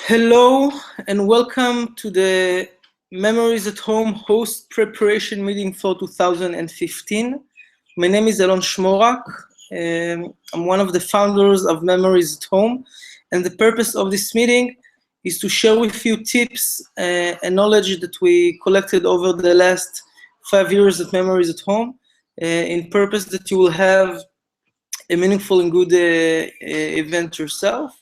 Hello and welcome to the Memories at Home host preparation meeting for 2015. My name is Elon Shmorak. I'm one of the founders of Memories at Home, and the purpose of this meeting is to share with you tips and knowledge that we collected over the last 5 years at Memories at Home in purpose that you will have a meaningful and good event yourself.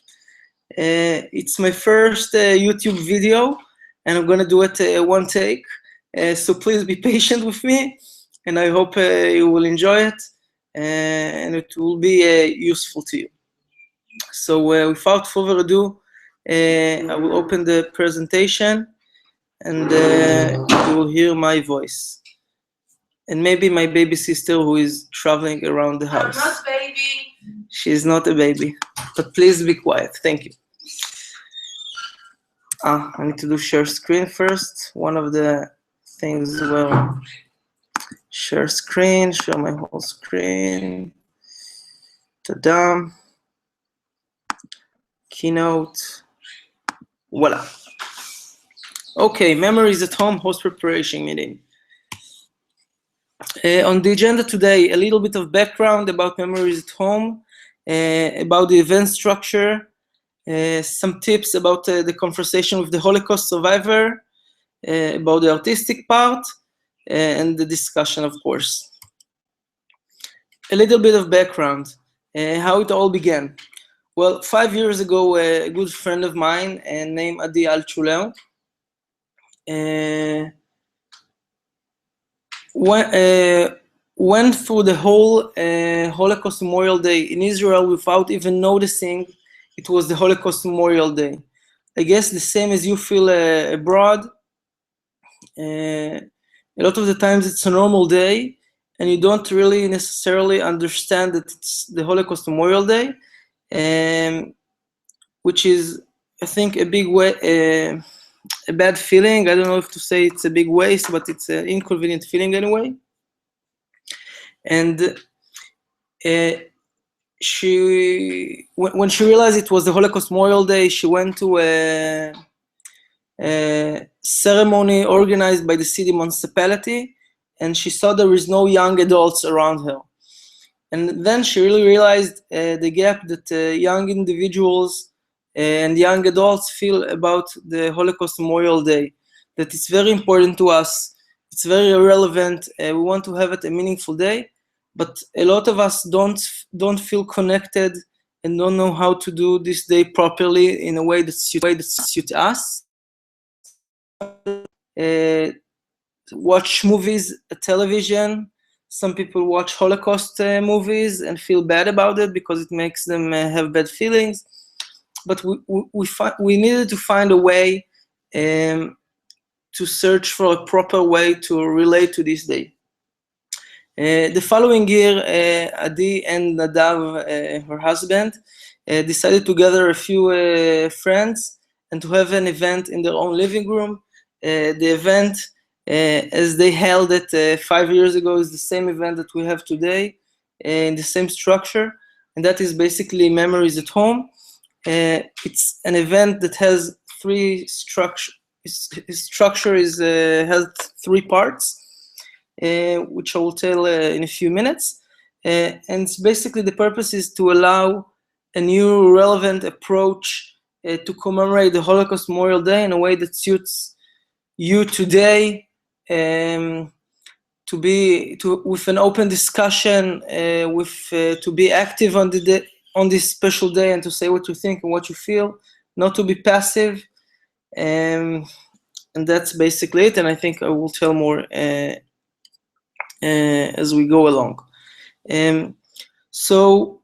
It's my first YouTube video, and I'm gonna do it one take. So please be patient with me, and I hope you will enjoy it, and it will be useful to you. So without further ado, I will open the presentation, and you will hear my voice. And maybe my baby sister who is traveling around the house. I'm not baby. She's not a baby, but please be quiet. Thank you. I need to do share screen first. One of the things where share screen, share my whole screen. Ta-da. Keynote. Voila. Okay, Memories at Home host preparation meeting. On the agenda today, a little bit of background about Memories at Home, about the event structure, some tips about the conversation with the Holocaust survivor, about the artistic part, and the discussion, of course. A little bit of background, how it all began. Well, 5 years ago, a good friend of mine named Adi Altshuler went through the whole Holocaust Memorial Day in Israel without even noticing it was the Holocaust Memorial Day. I guess the same as you feel abroad. A lot of the times it's a normal day and you don't really necessarily understand that it's the Holocaust Memorial Day, which is, I think, a big way, a bad feeling. I don't know if to say it's a big waste, but it's an inconvenient feeling anyway. And when she realized it was the Holocaust Memorial Day, she went to a ceremony organized by the city municipality, and she saw there is no young adults around her. And then she really realized the gap that young individuals and young adults feel about the Holocaust Memorial Day, that it's very important to us, it's very relevant, we want to have it a meaningful day, but a lot of us don't feel connected and don't know how to do this day properly in a way that suits us. Watch movies, television. Some people watch Holocaust movies and feel bad about it because it makes them have bad feelings. But we needed to find a way to search for a proper way to relate to this day. The following year, Adi and Nadav, her husband, decided to gather a few friends and to have an event in their own living room. The event, as they held it 5 years ago, is the same event that we have today, in the same structure, and that is basically Memories at Home. It's an event that has three structure. Its structure has 3 parts, which I will tell in a few minutes. And it's basically the purpose is to allow a new relevant approach to commemorate the Holocaust Memorial Day in a way that suits you today, with an open discussion, to be active on this special day and to say what you think and what you feel, not to be passive. And that's basically it, and I think I will tell more as we go along. So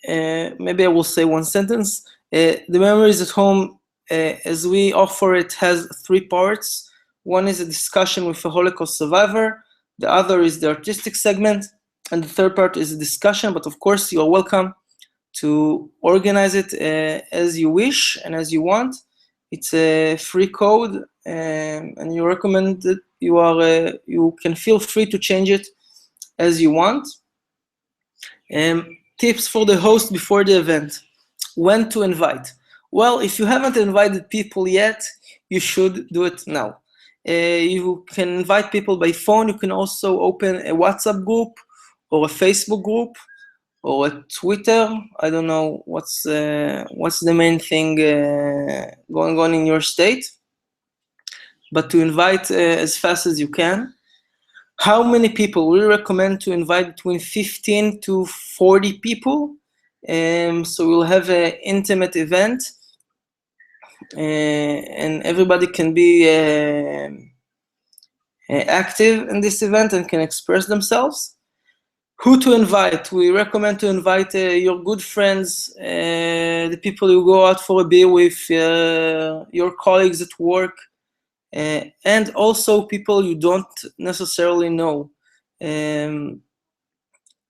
maybe I will say one sentence. The Memories at Home, as we offer it, has 3 parts. One is a discussion with a Holocaust survivor, the other is the artistic segment, and the third part is a discussion, but of course you are welcome to organize it as you wish and as you want. It's a free code, and you recommend that you can feel free to change it as you want. Tips for the host before the event: when to invite. Well, if you haven't invited people yet, you should do it now. You can invite people by phone. You can also open a WhatsApp group or a Facebook group or a Twitter. I don't know what's the main thing going on in your state, but to invite as fast as you can. How many people? We recommend to invite between 15 to 40 people. So we'll have an intimate event, and everybody can be active in this event and can express themselves. Who to invite? We recommend to invite your good friends, the people you go out for a beer with, your colleagues at work, and also people you don't necessarily know.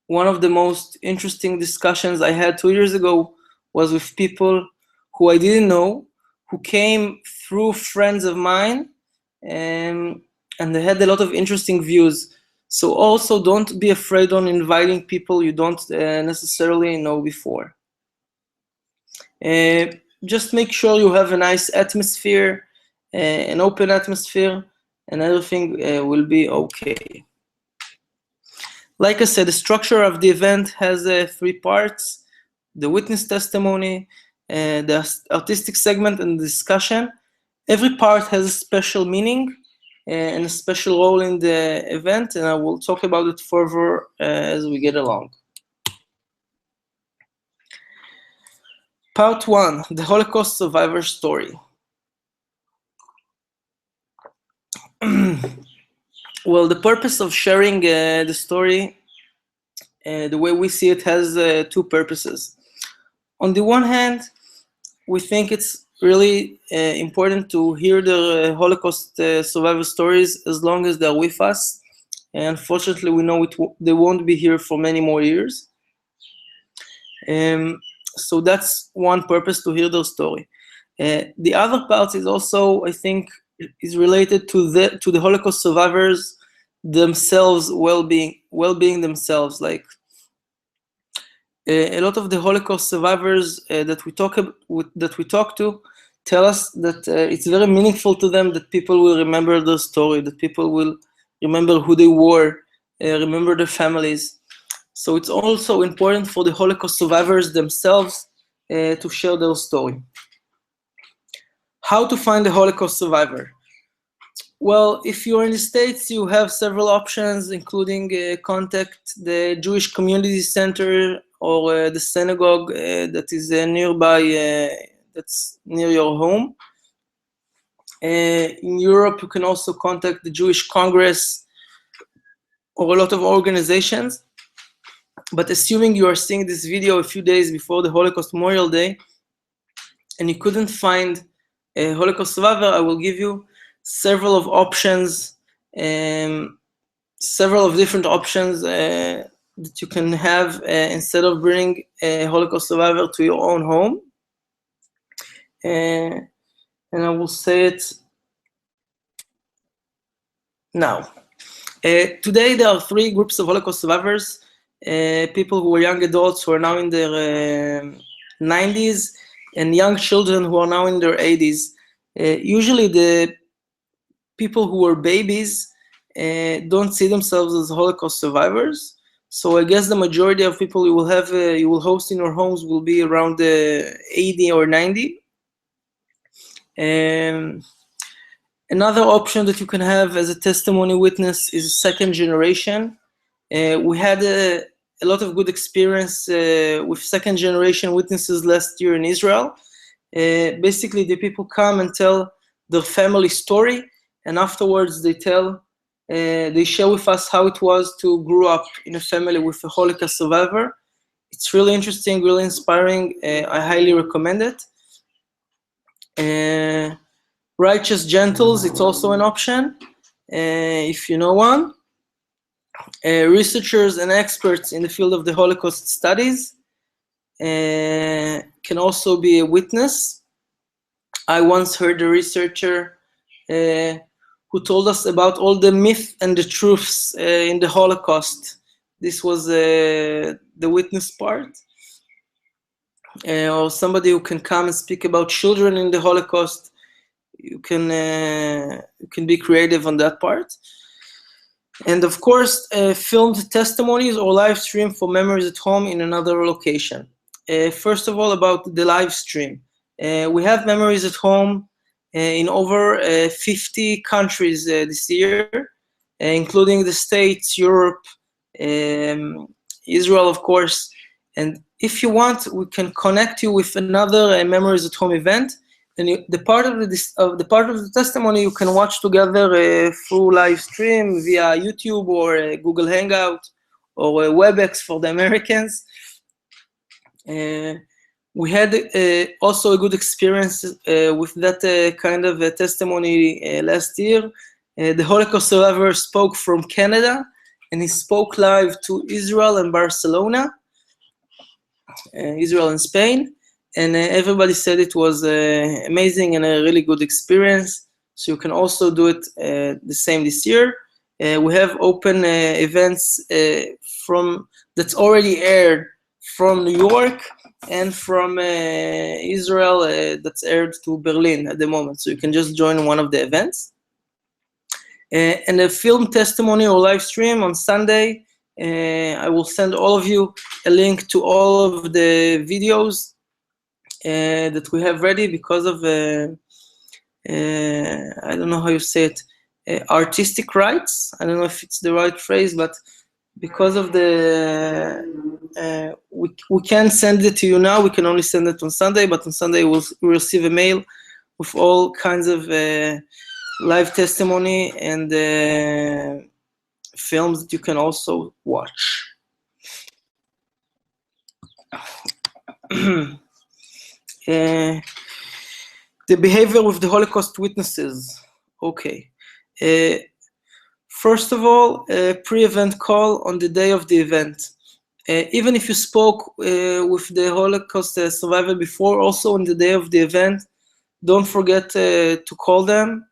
One of the most interesting discussions I had 2 years ago was with people who I didn't know, who came through friends of mine, and they had a lot of interesting views. So also don't be afraid on inviting people you don't necessarily know before. Just make sure you have a nice atmosphere, an open atmosphere, and everything will be okay. Like I said, the structure of the event has 3 parts: the witness testimony, the artistic segment, and the discussion. Every part has a special meaning and a special role in the event, and I will talk about it further as we get along. Part 1, the Holocaust survivor story. Well, the purpose of sharing the story, the way we see it, has 2 purposes. On the one hand, we think it's really important to hear the Holocaust survivor stories as long as they're with us. And unfortunately, we know they won't be here for many more years. So that's one purpose, to hear their story. The other part is also, I think, is related to the Holocaust survivors themselves, well-being themselves. Like a lot of the Holocaust survivors that we talk to tell us that it's very meaningful to them that people will remember their story, that people will remember who they were, remember their families. So it's also important for the Holocaust survivors themselves to share their story. How to find a Holocaust survivor? Well, if you're in the States, you have several options, including contact the Jewish Community Center or the synagogue that is nearby, that's near your home. In Europe, you can also contact the Jewish Congress or a lot of organizations. But assuming you are seeing this video a few days before the Holocaust Memorial Day and you couldn't find a Holocaust survivor, I will give you several of options, several of different options that you can have instead of bringing a Holocaust survivor to your own home. And I will say it now. Today there are 3 groups of Holocaust survivors. People who are young adults who are now in their 90s, and young children who are now in their 80s. Usually the people who were babies don't see themselves as Holocaust survivors. So I guess the majority of people you will host in your homes will be around 80 or 90. Another option that you can have as a testimony witness is second generation. We had a lot of good experience with second generation witnesses last year in Israel. Basically, the people come and tell their family story, and afterwards they share with us how it was to grow up in a family with a Holocaust survivor. It's really interesting, really inspiring. I highly recommend it. Righteous Gentles, it's also an option if you know one. Researchers and experts in the field of the Holocaust studies can also be a witness. I once heard a researcher who told us about all the myths and the truths in the Holocaust. This was the witness part. or somebody who can come and speak about children in the Holocaust, you can be creative on that part. And of course, filmed testimonies or live stream for Memories at Home in another location. First of all, about the live stream. We have Memories at Home in over 50 countries this year, including the States, Europe, Israel, of course. And if you want, we can connect you with another Memories at Home event. And the part of the testimony you can watch together through live stream via YouTube or Google Hangout or WebEx for the Americans. We had also a good experience with that kind of testimony last year. The Holocaust survivor spoke from Canada, and he spoke live to Israel and Barcelona, Israel and Spain. And everybody said it was amazing and a really good experience. So you can also do it the same this year. We have open events that's already aired from New York and from Israel that's aired to Berlin at the moment. So you can just join one of the events. And a film testimony or live stream on Sunday. I will send all of you a link to all of the videos that we have ready because of, I don't know how you say it, artistic rights. I don't know if it's the right phrase, but because of the, we can't send it to you now, we can only send it on Sunday, but on Sunday we'll receive a mail with all kinds of live testimony and films that you can also watch. The behavior with the Holocaust witnesses. Okay. First of all, pre-event call on the day of the event. Even if you spoke with the Holocaust survivor before, also on the day of the event, don't forget to call them.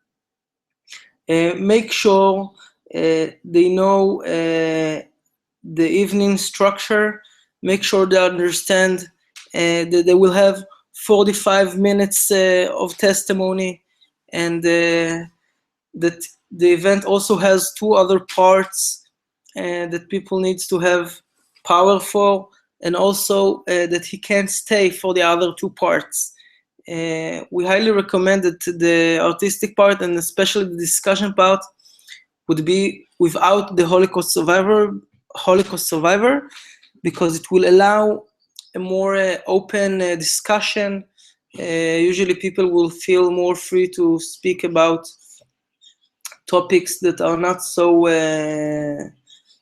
Make sure they know the evening structure. Make sure they understand that they will have 45 minutes of testimony, and that the event also has 2 other parts that people need to have power for, and also that he can't stay for the other 2 parts. We highly recommend that the artistic part and especially the discussion part would be without the Holocaust survivor, because it will allow a more open discussion. Usually people will feel more free to speak about topics that are not so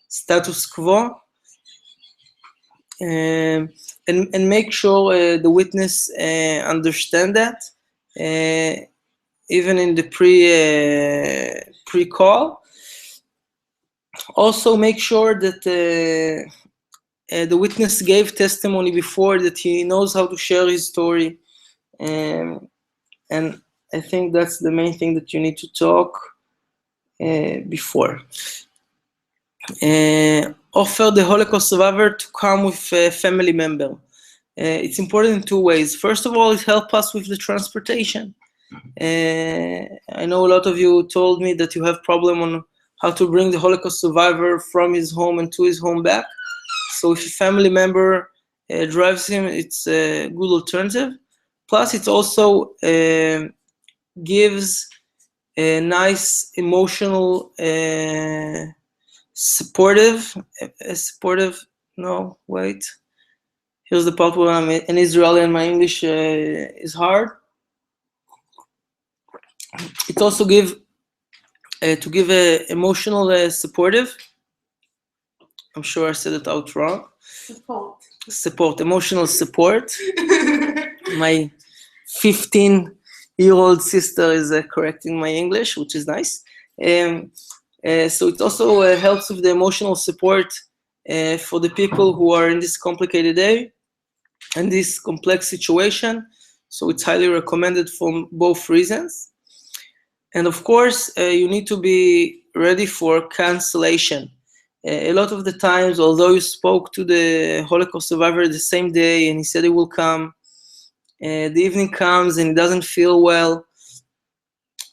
status quo. And make sure the witness understand that, even in the pre-call. Also make sure that the witness gave testimony before, that he knows how to share his story. And I think that's the main thing that you need to talk before. Offer the Holocaust survivor to come with a family member. It's important in 2 ways. First of all, it helps us with the transportation. I know a lot of you told me that you have problem on how to bring the Holocaust survivor from his home and to his home back. So if a family member drives him, it's a good alternative. Plus, it also gives a nice emotional supportive, no, wait. Here's the part where I'm in Israeli and my English is hard. It also gives to give a emotional supportive. I'm sure I said it out wrong. Support, emotional support. My 15-year-old sister is correcting my English, which is nice. So it also helps with the emotional support for the people who are in this complicated day and this complex situation. So it's highly recommended for both reasons. And of course, you need to be ready for cancellation. A lot of the times, although you spoke to the Holocaust survivor the same day and he said he will come, the evening comes and he doesn't feel well.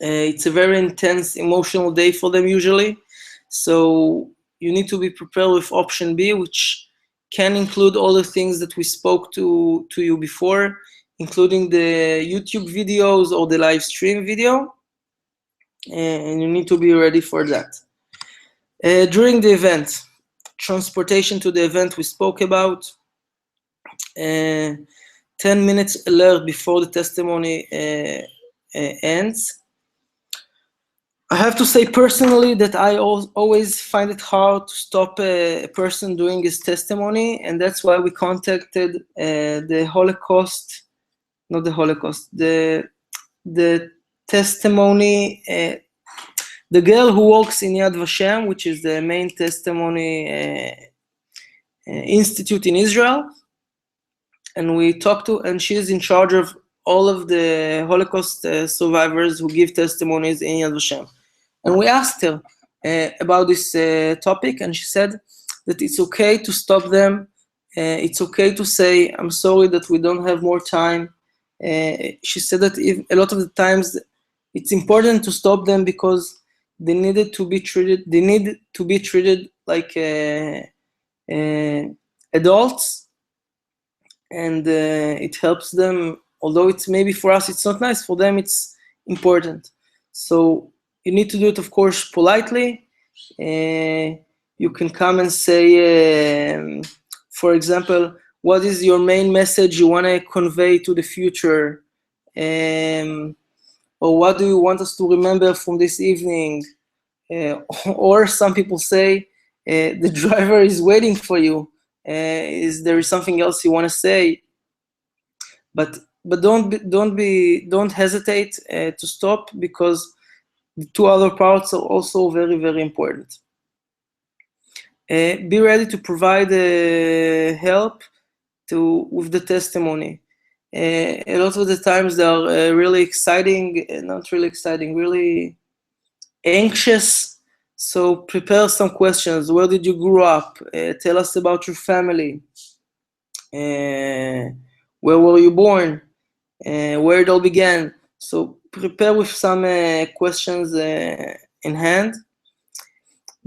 It's a very intense emotional day for them usually. So you need to be prepared with option B, which can include all the things that we spoke to you before, including the YouTube videos or the live stream video. And you need to be ready for that. During the event, transportation to the event we spoke about. 10 minutes alert before the testimony ends. I have to say personally that I always find it hard to stop a person doing his testimony, and that's why we contacted the Holocaust, not the Holocaust, the testimony, the girl who works in Yad Vashem, which is the main testimony institute in Israel, and we talked to, and she is in charge of all of the Holocaust survivors who give testimonies in Yad Vashem. And we asked her about this topic, and she said that it's okay to stop them. It's okay to say, I'm sorry that we don't have more time. She said that a lot of the times it's important to stop them because they needed to be treated. They need to be treated like adults, and it helps them. Although it's maybe for us it's not nice, for them it's important. So you need to do it, of course, politely. You can come and say, for example, what is your main message you want to convey to the future? Or what do you want us to remember from this evening? Or some people say, the driver is waiting for you. Is there something else you want to say? But don't hesitate to stop, because the two other parts are also very, very important. Be ready to provide help with the testimony. A lot of the times they are really exciting, not really exciting, really anxious. So prepare some questions. Where did you grow up? Tell us about your family. Where were you born? Where it all began. So prepare with some questions in hand.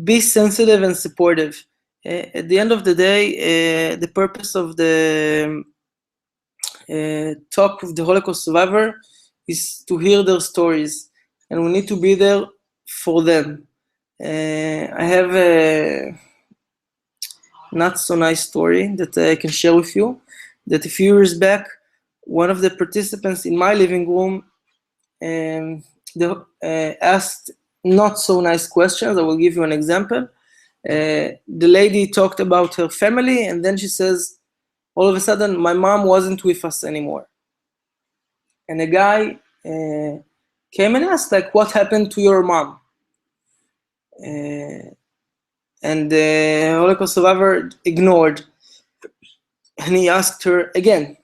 Be sensitive and supportive. At the end of the day, the purpose of the talk with the Holocaust survivor is to hear their stories, and we need to be there for them. I have a not so nice story that I can share with you, that a few years back, one of the participants in my living room asked not so nice questions. I will give you an example. The lady talked about her family, and then she says, all of a sudden, my mom wasn't with us anymore. And a guy came and asked, like, what happened to your mom? And the Holocaust survivor ignored. And he asked her again.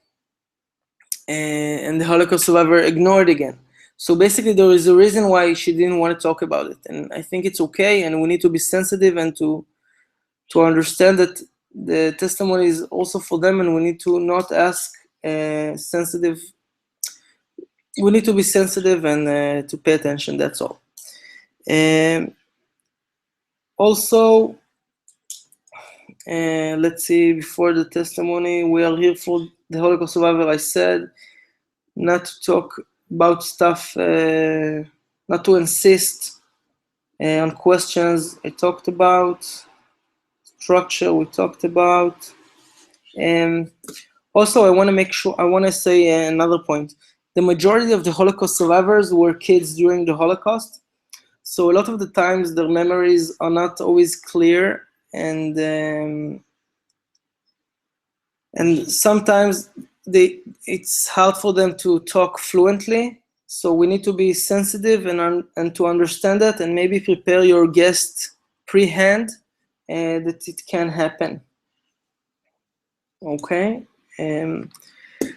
And the Holocaust survivor ignored again. So basically, there is a reason why she didn't want to talk about it. And I think it's okay, and we need to be sensitive and to understand that the testimony is also for them, and we need to not ask sensitive. We need to be sensitive and to pay attention, that's all. Also, let's see, before the testimony, we are here for the Holocaust survivor. I said not to talk about stuff, not to insist on questions. I talked about structure, we talked about. Also, I want to say another point. The majority of the Holocaust survivors were kids during the Holocaust. So a lot of the times their memories are not always clear, and sometimes it's hard for them to talk fluently. So we need to be sensitive and to understand that, and maybe prepare your guest pre-hand that it can happen. Okay.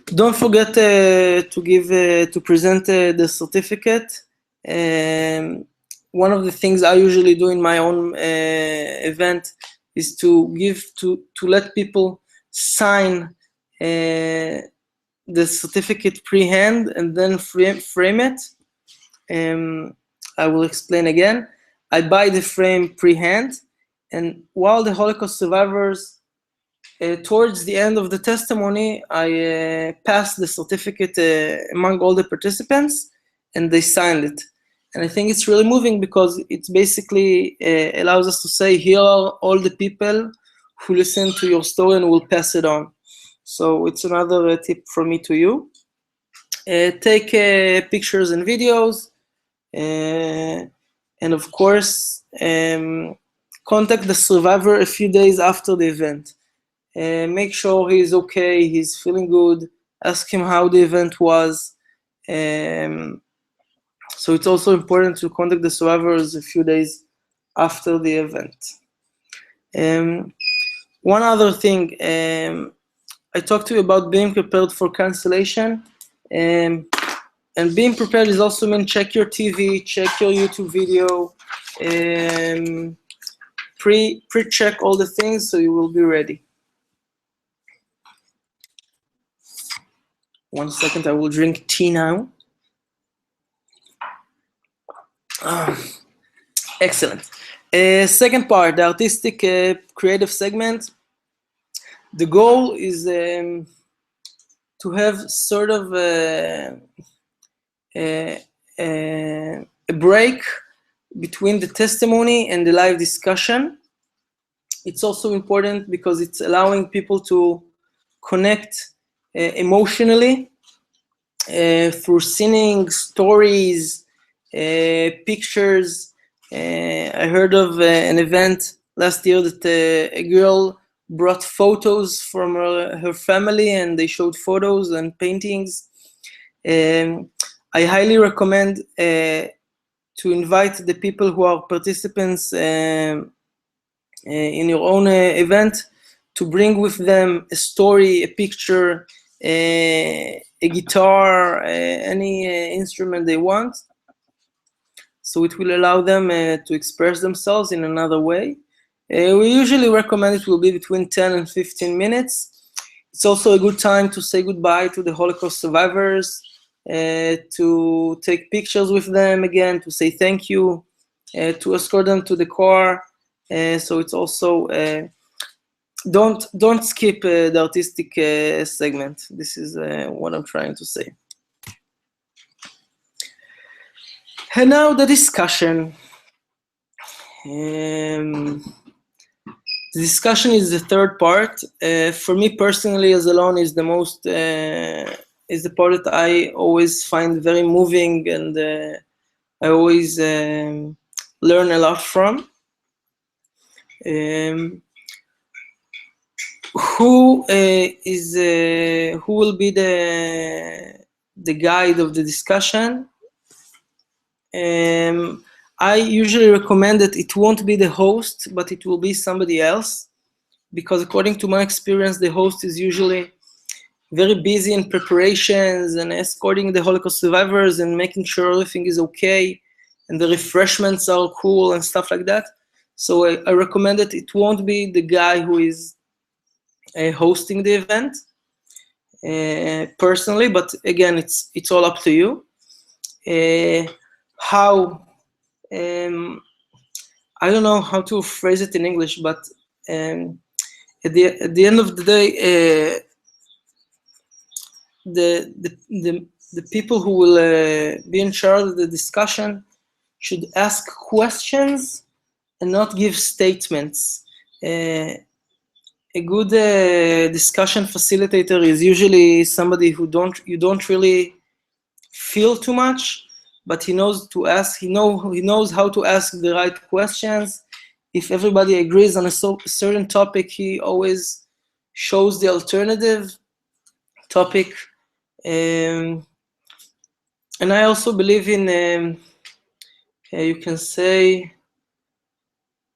Don't forget to present the certificate. One of the things I usually do in my own event is to let people sign the certificate pre-hand and then frame it. I will explain again. I buy the frame pre-hand, and while the Holocaust survivors, towards the end of the testimony, I passed the certificate among all the participants, and they signed it. And I think it's really moving because it basically allows us to say, here are all the people who listen to your story and will pass it on. So it's another tip from me to you. Take pictures and videos, and of course, contact the survivor a few days after the event. Make sure he's okay, he's feeling good, ask him how the event was. So it's also important to contact the survivors a few days after the event. One other thing, I talked to you about being prepared for cancellation. And being prepared is also mean check your TV, check your YouTube video, pre-check all the things so you will be ready. 1 second, I will drink tea now. Excellent. Second part, the artistic creative segment. The goal is to have sort of a break between the testimony and the live discussion. It's also important because it's allowing people to connect emotionally through singing, stories, pictures. I heard of an event last year that a girl brought photos from her family, and they showed photos and paintings. I highly recommend to invite the people who are participants in your own event to bring with them a story, a picture, a guitar, any instrument they want. So it will allow them to express themselves in another way. We usually recommend it will be between 10 and 15 minutes. It's also a good time to say goodbye to the Holocaust survivors, to take pictures with them again, to say thank you, to escort them to the car. So it's also, don't skip the artistic segment. This is what I'm trying to say. And now the discussion. The discussion is the third part. For me personally, as alone, is the most is the part that I always find very moving, and I always learn a lot from. Who will be the guide of the discussion? I usually recommend that it won't be the host, but it will be somebody else, because according to my experience, the host is usually very busy in preparations and escorting the Holocaust survivors and making sure everything is okay and the refreshments are cool and stuff like that. So I recommend that it won't be the guy who is hosting the event personally, but again, it's all up to you. How I don't know how to phrase it in English, but at the end of the day, the people who will be in charge of the discussion should ask questions and not give statements. A good discussion facilitator is usually somebody who you don't really feel too much, but he knows to ask. He knows how to ask the right questions. If everybody agrees on a certain topic, he always shows the alternative topic. And I also believe in, you can say,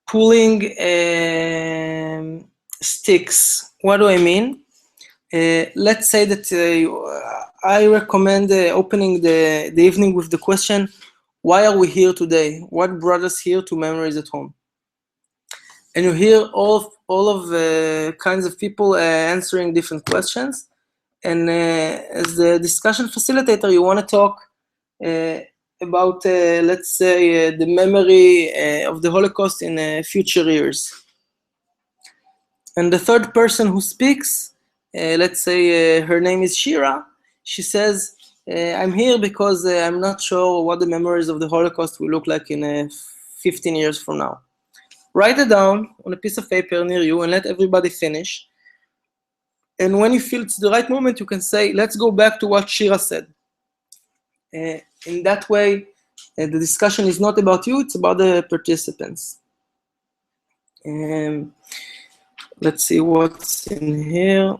pulling sticks. What do I mean? Let's say that I recommend opening the evening with the question, why are we here today? What brought us here to Memories at Home? and you hear all of kinds of people answering different questions. And as the discussion facilitator, you want to talk about, let's say, the memory of the Holocaust in future years. And the third person who speaks, let's say her name is Shira, she says, I'm here because I'm not sure what the memories of the Holocaust will look like in 15 years from now. Write it down on a piece of paper near you and let everybody finish. And when you feel it's the right moment, you can say, let's go back to what Shira said. In that way, the discussion is not about you, it's about the participants. Let's see what's in here.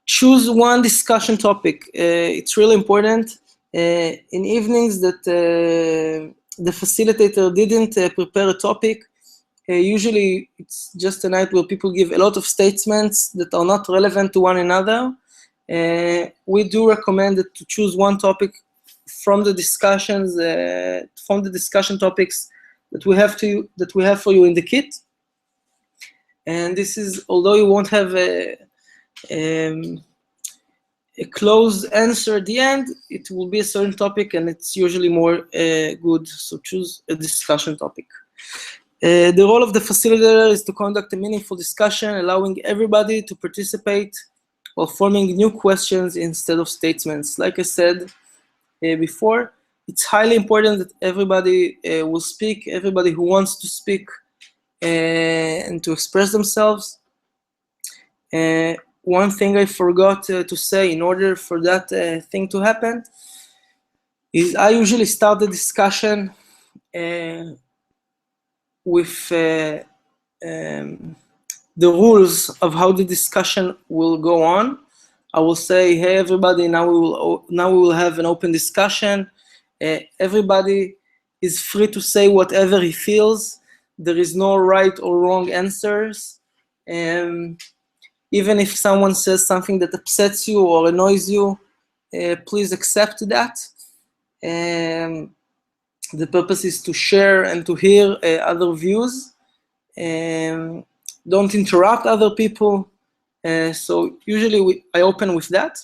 Choose one discussion topic. It's really important. In evenings that the facilitator didn't prepare a topic, usually it's just a night where people give a lot of statements that are not relevant to one another. We do recommend to choose one topic from the discussions, from the discussion topics that we have for you in the kit. And this is, although you won't have a closed answer at the end, it will be a certain topic, and it's usually more good. So choose a discussion topic. The role of the facilitator is to conduct a meaningful discussion, allowing everybody to participate while forming new questions instead of statements. Like I said before, it's highly important that everybody will speak, everybody who wants to speak and to express themselves. One thing I forgot to say in order for that thing to happen is I usually start the discussion with the rules of how the discussion will go on. I will say, hey everybody, now we will have an open discussion. Everybody is free to say whatever he feels. There is no right or wrong answers. Even if someone says something that upsets you or annoys you, please accept that. The purpose is to share and to hear other views. Don't interrupt other people. So usually I open with that.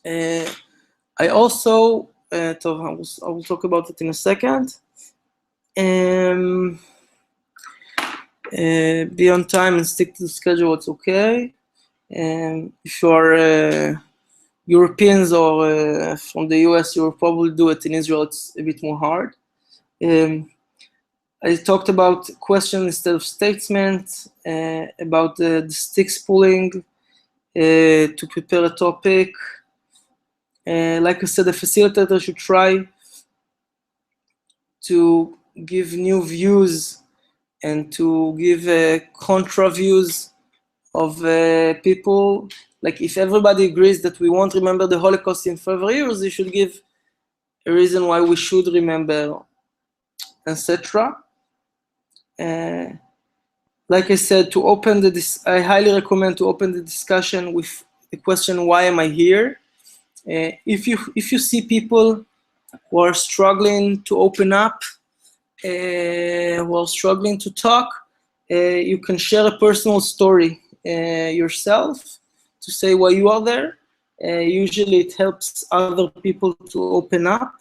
I also, I will talk about it in a second. Be on time and stick to the schedule, it's okay. If you are Europeans or from the US, you will probably do it. In Israel, it's a bit more hard. I talked about question instead of statement, about the sticks pulling, to prepare a topic. Like I said, the facilitator should try to give new views and to give contra views of people. Like if everybody agrees that we won't remember the Holocaust in 5 years, you should give a reason why we should remember, etc. Like I said, to open I highly recommend to open the discussion with the question, why am I here? If you see people who are struggling to open up, who are struggling to talk, you can share a personal story yourself to say why you are there. Usually it helps other people to open up.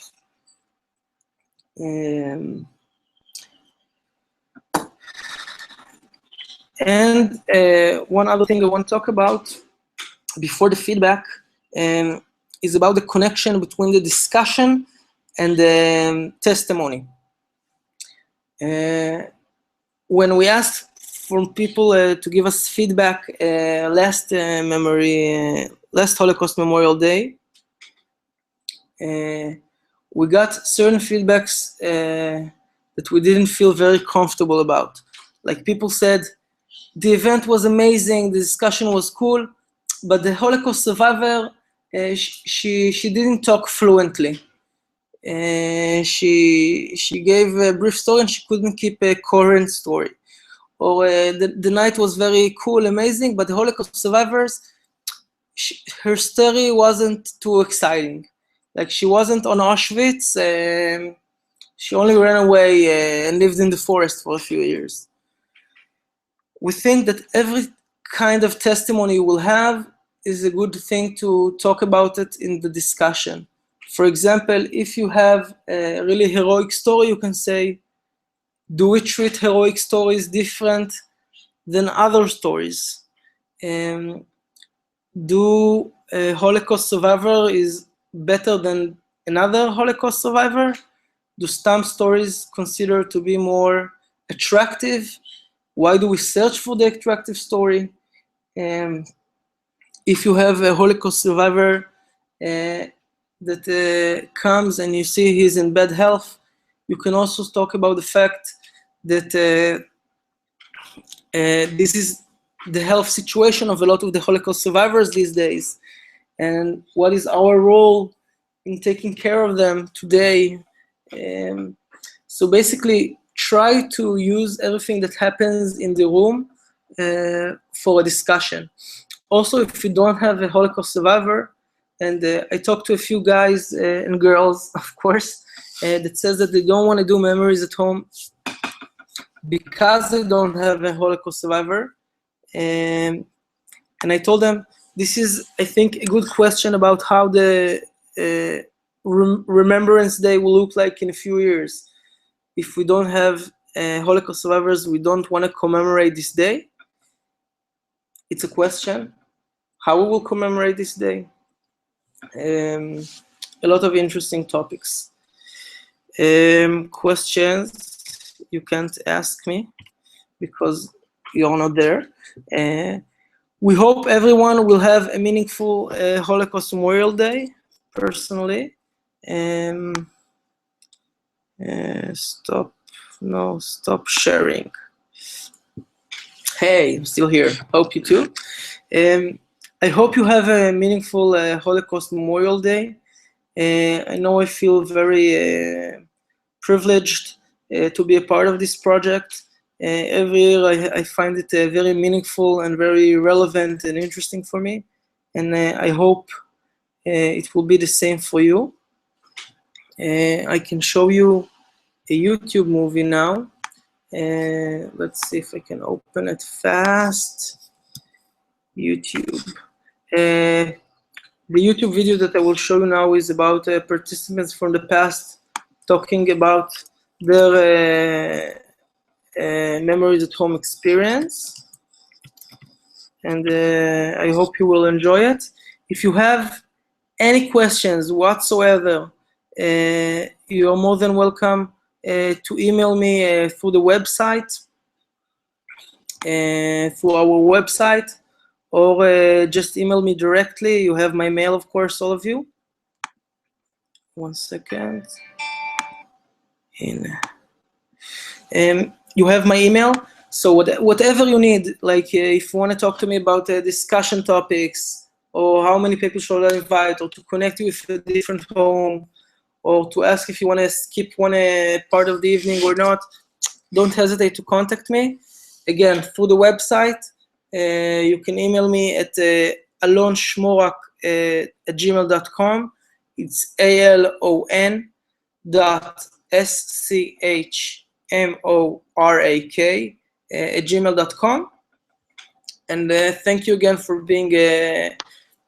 And one other thing I want to talk about before the feedback is about the connection between the discussion and the testimony. When we asked for people to give us feedback last Holocaust Memorial Day, we got certain feedbacks that we didn't feel very comfortable about. Like people said, the event was amazing, the discussion was cool, but the Holocaust survivor, she didn't talk fluently. She gave a brief story and she couldn't keep a coherent story. Or the night was very cool, amazing, but the Holocaust survivors, her story wasn't too exciting. Like she wasn't on Auschwitz, She only ran away and lived in the forest for a few years. We think that every kind of testimony you will have is a good thing to talk about it in the discussion. For example, if you have a really heroic story, you can say, do we treat heroic stories different than other stories? Do a Holocaust survivor is better than another Holocaust survivor? Do some stories consider to be more attractive? Why do we search for the attractive story? If you have a Holocaust survivor that comes and you see he's in bad health, you can also talk about the fact that this is the health situation of a lot of the Holocaust survivors these days, and what is our role in taking care of them today. So basically, try to use everything that happens in the room for a discussion. Also, if you don't have a Holocaust survivor, and I talked to a few guys and girls, of course, that says that they don't want to do memories at home because they don't have a Holocaust survivor. And I told them, this is, I think, a good question about how the Remembrance Day will look like in a few years. If we don't have Holocaust survivors, we don't want to commemorate this day. It's a question. How we will commemorate this day? A lot of interesting topics. Questions you can't ask me because you're not there. We hope everyone will have a meaningful Holocaust Memorial Day, personally. Stop sharing. Hey, I'm still here. Hope you too. I hope you have a meaningful Holocaust Memorial Day. I know I feel very privileged to be a part of this project. Every year I find it very meaningful and very relevant and interesting for me. And I hope it will be the same for you. I can show you a YouTube movie now. Let's see if I can open it fast. YouTube. The YouTube video that I will show you now is about participants from the past talking about their memories at home experience. And I hope you will enjoy it. If you have any questions whatsoever, you are more than welcome to email me through the website, through our website, or just email me directly. You have my mail, of course, all of you. 1 second. You have my email. So whatever you need, like if you want to talk to me about discussion topics, or how many people should I invite, or to connect you with a different home, or to ask if you want to skip one part of the evening or not, don't hesitate to contact me. Again, through the website, you can email me at alonshmorak@gmail.com. It's alon.schmorak@gmail.com. And thank you again for being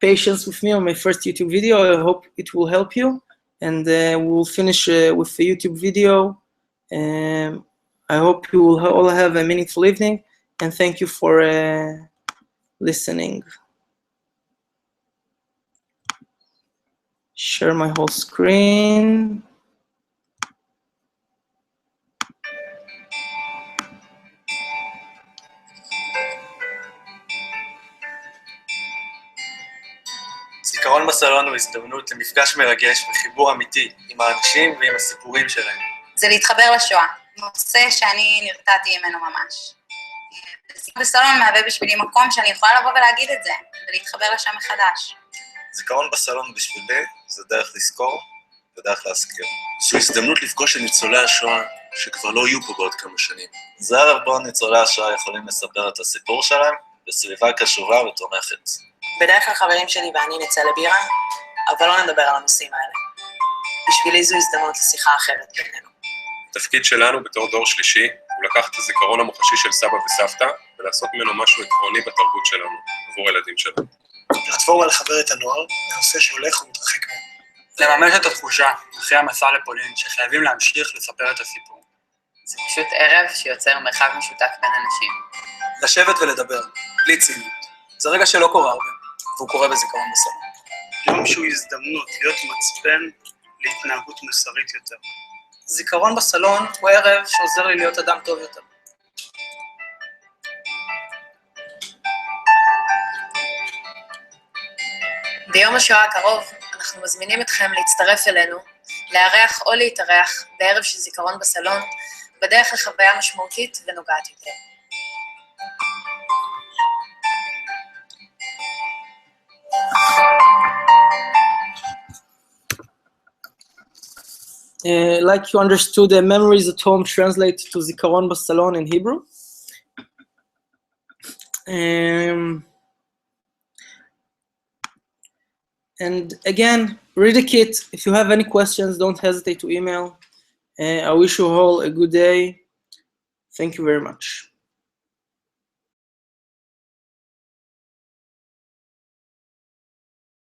patient with me on my first YouTube video. I hope it will help you. And we'll finish with the YouTube video. I hope you will all have a meaningful evening. And thank you for listening. Share my whole screen. זיכרון בסלון הוא הזדמנות למפגש מרגש וחיבור אמיתי עם האנשים ועם הסיפורים שלהם. זה להתחבר לשואה, נושא שאני נרתעתי ממנו ממש. זיכרון בסלון מהווה בשבילי מקום שאני יכולה לבוא ולהגיד את זה, ולהתחבר לשם מחדש. זיכרון בסלון בשבילי זה דרך לזכור ודרך להזכיר. זו הזדמנות לפגוש את ניצולי השואה שכבר לא יהיו פה בעוד כמה שנים. זה ערב בו ניצולי השואה יכולים לספר את הסיפור שלהם בסביבה קשובה ותומכת. בדרך כלל חברים שלי ואני נצא לבירה, אבל לא נדבר על הנושאים האלה. בשבילי זו הזדמנות לשיחה אחרת בינינו. התפקיד שלנו בתור דור שלישי הוא לקחת את הזיכרון המוחשי של סבא וסבתא ולעשות ממנו משהו עקרוני בתרבות שלנו, עבור הילדים שלנו. פלטפורמה לחבר את הנוער לנושא שהולך ומתרחק מהם. לממש את התחושה, אחרי המסע לפולין, שחייבים להמשיך לספר את הסיפור. זה פשוט ערב שיוצר מרחב משותף בין אנשים. לשבת ולדבר, בלי ציניות. זה רגע שלא קורה הרבה, והוא קורה בזיכרון בסלון. יום שהוא הזדמנות להיות מצפן להתנהגות מוסרית יותר. זיכרון בסלון הוא ערב שעוזר לי להיות אדם טוב יותר. ביום השואה הקרוב אנחנו מזמינים אתכם להצטרף אלינו, לארח או להתארח בערב של זיכרון בסלון, בדרך לחוויה משמעותית ונוגעת יותר. Like you understood, the memories at home translate to Zikaron Basalon in Hebrew. And again, read the kit. If you have any questions, don't hesitate to email. I wish you all a good day. Thank you very much.